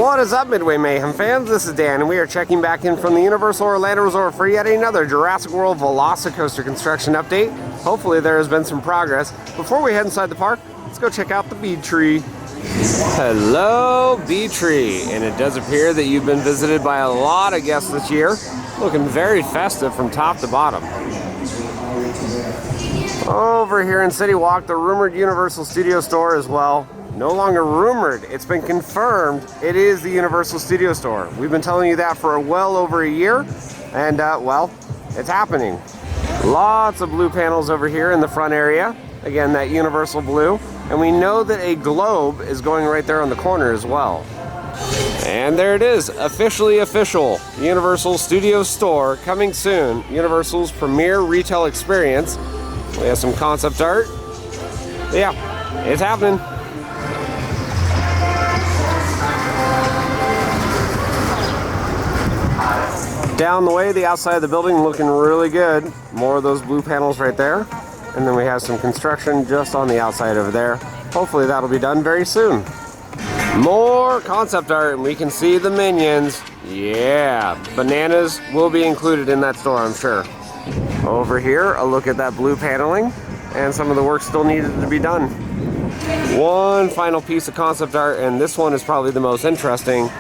What is up, Midway Mayhem fans? This is Dan, and we are checking back in from the Universal Orlando Resort for yet another Jurassic World VelociCoaster construction update. Hopefully there has been some progress. Before we head inside the park, let's go check out the bee tree. Hello, bee tree, and it does appear that you've been visited by a lot of guests this year, looking very festive from top to bottom. Over here in CityWalk, the rumored Universal Studio Store as well. No longer rumored, it's been confirmed it is the Universal Studio Store. We've been telling you that for well over a year, and well, it's happening. Lots of blue panels over here in the front area. Again, that Universal blue. And we know that a globe is going right there on the corner as well. And there it is, officially official. Universal Studio Store coming soon. Universal's premier retail experience. We have some concept art. But yeah, it's happening. Down the way, the outside of the building looking really good. More of those blue panels right there. And then we have some construction just on the outside over there. Hopefully that'll be done very soon. More concept art, and we can see the Minions. Yeah, bananas will be included in that store, I'm sure. Over here, a look at that blue paneling, and some of the work still needed to be done. One final piece of concept art, and this one is probably the most interesting.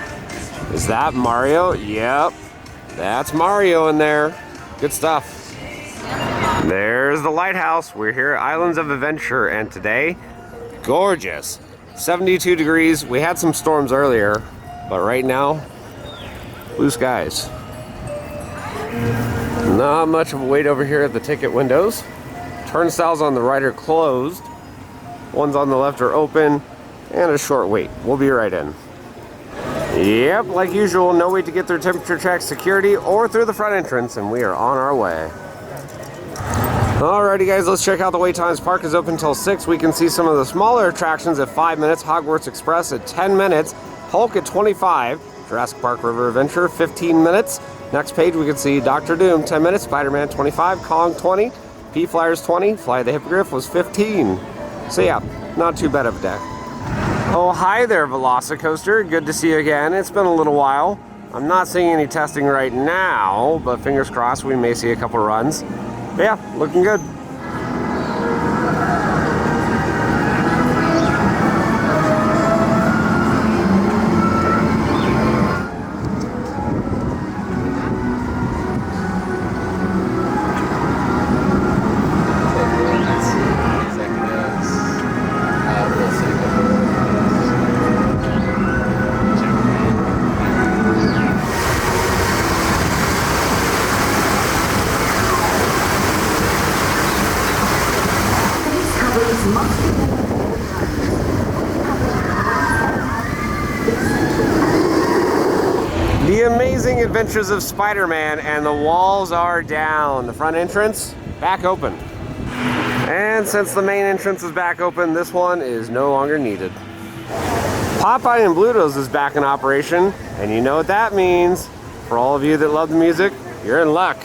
Is that Mario? Yep. That's Mario in there. Good stuff. There's the lighthouse. We're here at Islands of Adventure, and today, gorgeous. 72 degrees. We had some storms earlier, but right now, blue skies. Not much of a wait over here at the ticket windows. Turnstiles on the right are closed. Ones on the left are open, and a short wait. We'll be right in. Yep, like usual, no wait to get through temperature check, security, or through the front entrance, and we are on our way. Alrighty guys, let's check out the wait times. Park is open until 6. We can see some of the smaller attractions at 5 minutes, Hogwarts Express at 10 minutes, Hulk at 25, Jurassic Park River Adventure 15 minutes. Next page we can see Doctor Doom 10 minutes, Spider-Man 25, Kong 20, P-Flyers 20, Fly the Hippogriff was 15. So yeah, not too bad of a day. Oh, hi there, VelociCoaster. Good to see you again. It's been a little while. I'm not seeing any testing right now, but fingers crossed we may see a couple runs. But yeah, looking good. The Amazing Adventures of Spider-Man, and the walls are down. The front entrance, back open. And since the main entrance is back open, this one is no longer needed. Popeye and Bluto's is back in operation, and you know what that means. For all of you that love the music, you're in luck.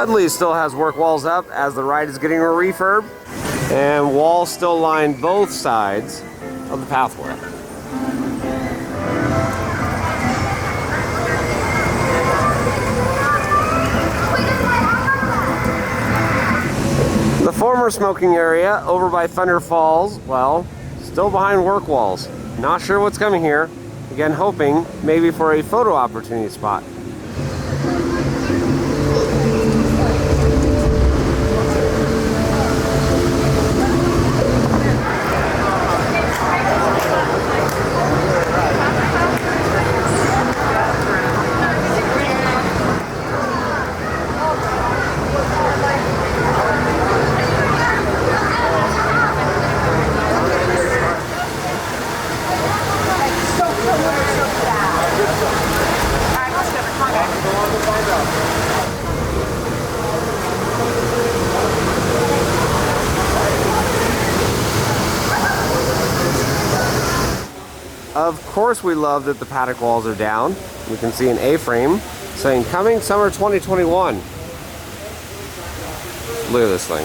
Dudley still has work walls up as the ride is getting a refurb, and walls still line both sides of the pathway. The former smoking area over by Thunder Falls, well, still behind work walls. Not sure what's coming here. Again, hoping maybe for a photo opportunity spot. Of course we love that the paddock walls are down. We can see an A-frame saying coming summer 2021. Look at this thing.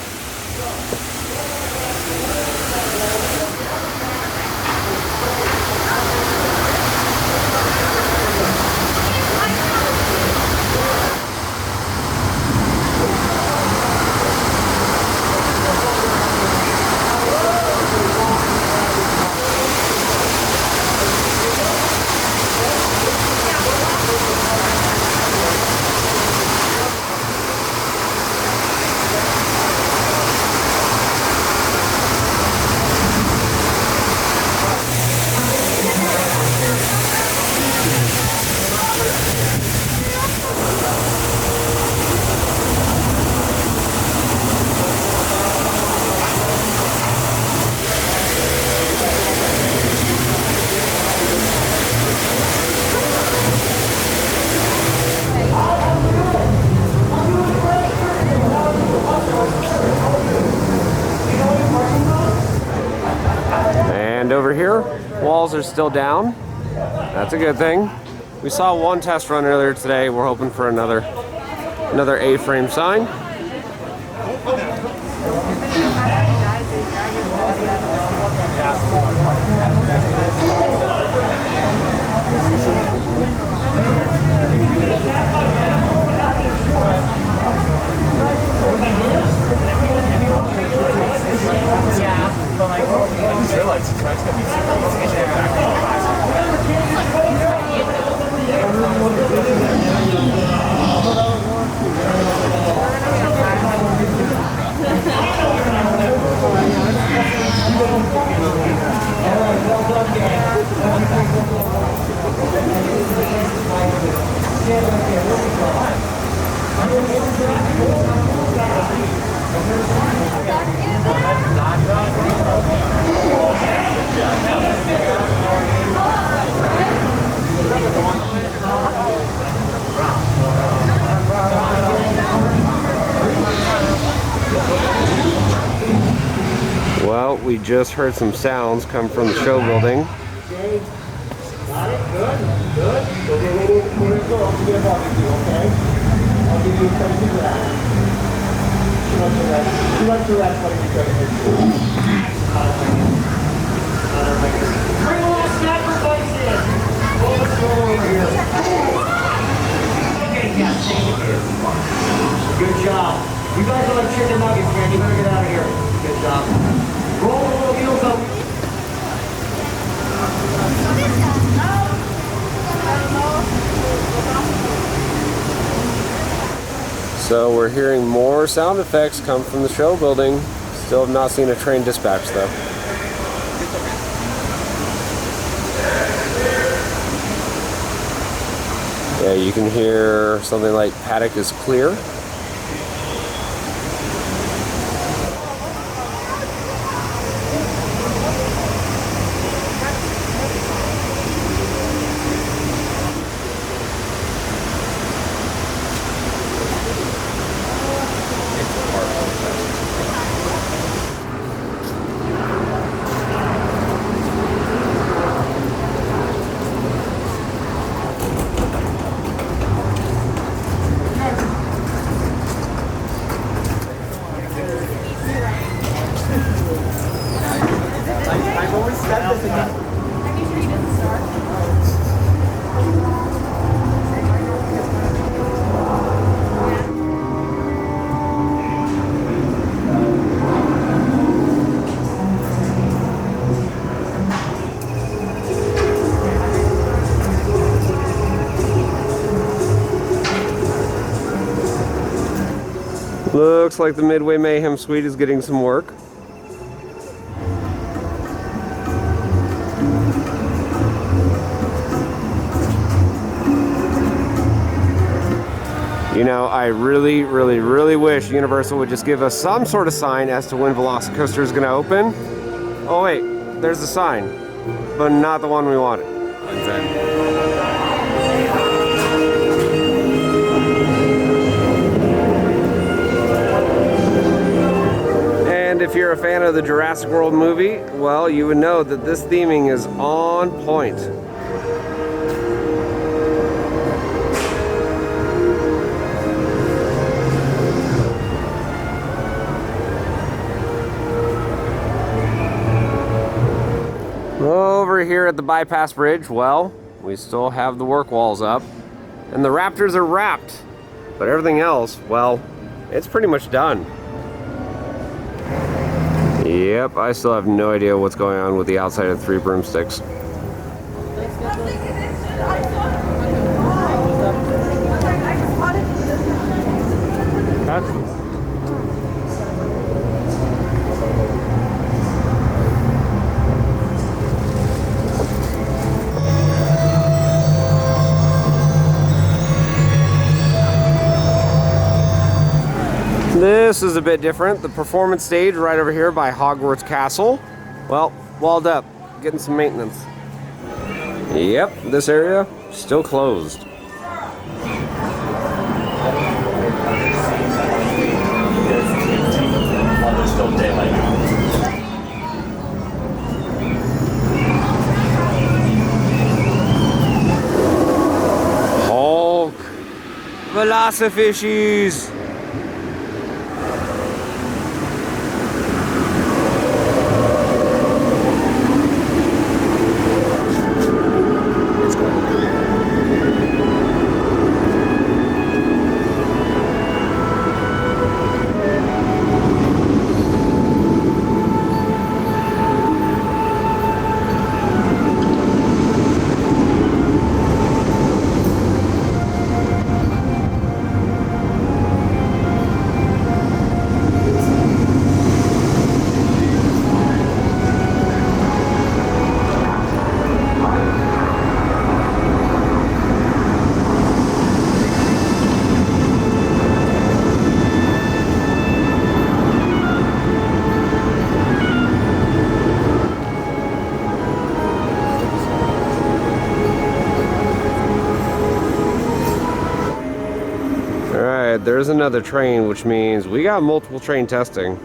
And over here, walls are still down. That's a good thing. We saw one test run earlier today. We're hoping for another A-frame sign. Well, we just heard some sounds come from the show building. Got it? Good. Good. Okay, we'll go. I'll get a with you, okay? I'll give you a credit for that. Too much to rest, but you credit for bring a little sacrifice in. Let's go over here. Okay, yeah, thank you. Good job. You guys are like chicken nuggets, man. You better get out of here. Good job. Roll the little heels up. So we're hearing more sound effects come from the show building. Still have not seen a train dispatch though. Yeah, you can hear something like paddock is clear. Looks like the Midway Mayhem Suite is getting some work. You know, I really, really, really wish Universal would just give us some sort of sign as to when VelociCoaster is going to open. Oh wait, there's the sign, but not the one we wanted. And if you're a fan of the Jurassic World movie, well, you would know that this theming is on point. Over here at the bypass bridge, well, we still have the work walls up and the Raptors are wrapped, but everything else, well, it's pretty much done. Yep, I still have no idea what's going on with the outside of 3 broomsticks. This is a bit different. The performance stage right over here by Hogwarts Castle. Well, walled up, getting some maintenance. Yep, this area still closed. Hulk, Velocifishies. There's another train, which means we got multiple train testing.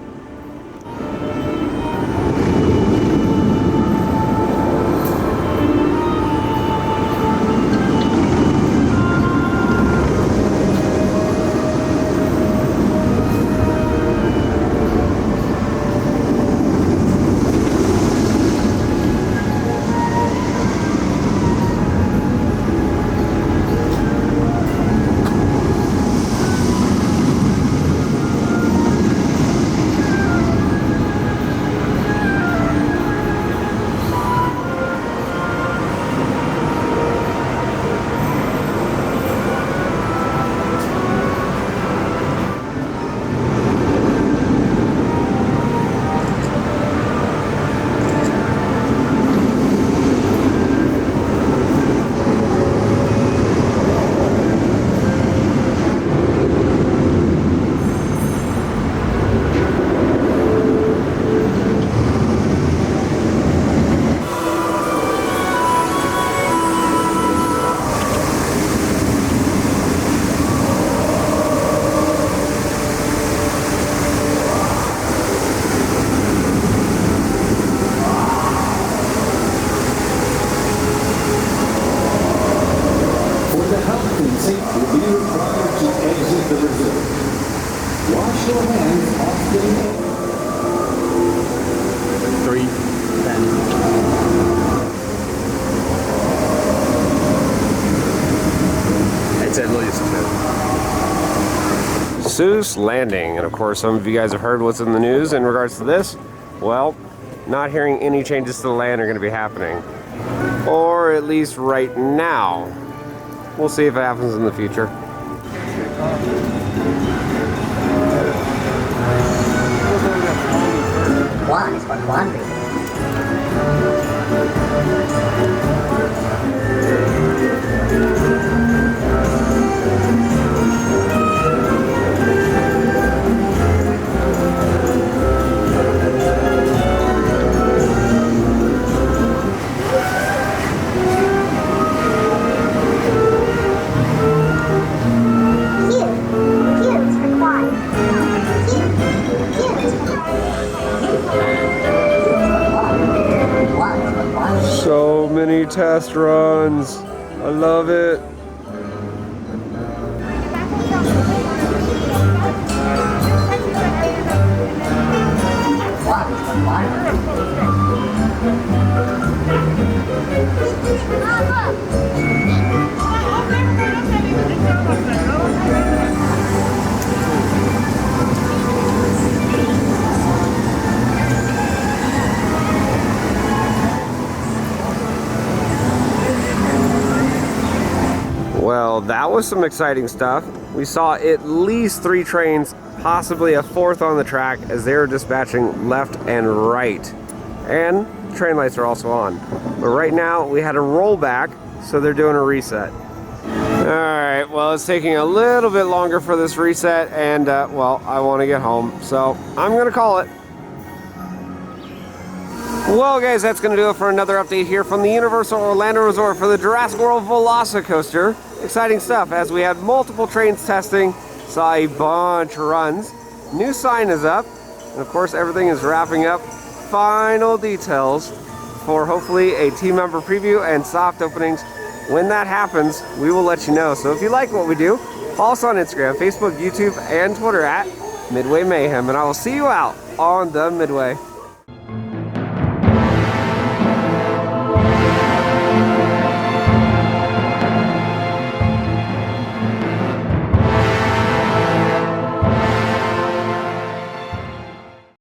Seuss Landing, and of course some of you guys have heard what's in the news in regards to this. Well, not hearing any changes to the land are going to be happening, or at least right now. We'll see if it happens in the future. Y is for quandary. So many test runs. I love it. Well, that was some exciting stuff. We saw at least 3 trains, possibly a 4th on the track as they were dispatching left and right. And train lights are also on. But right now we had a rollback, so they're doing a reset. Alright, well, it's taking a little bit longer for this reset, and well, I want to get home, so I'm going to call it. Well, guys, that's going to do it for another update here from the Universal Orlando Resort for the Jurassic World VelociCoaster. Exciting stuff as we had multiple trains testing, saw a bunch of runs. New sign is up, and of course everything is wrapping up. Final details for hopefully a team member preview and soft openings. When that happens, we will let you know. So if you like what we do, follow us on Instagram, Facebook, YouTube, and Twitter at Midway Mayhem, and I will see you out on the Midway.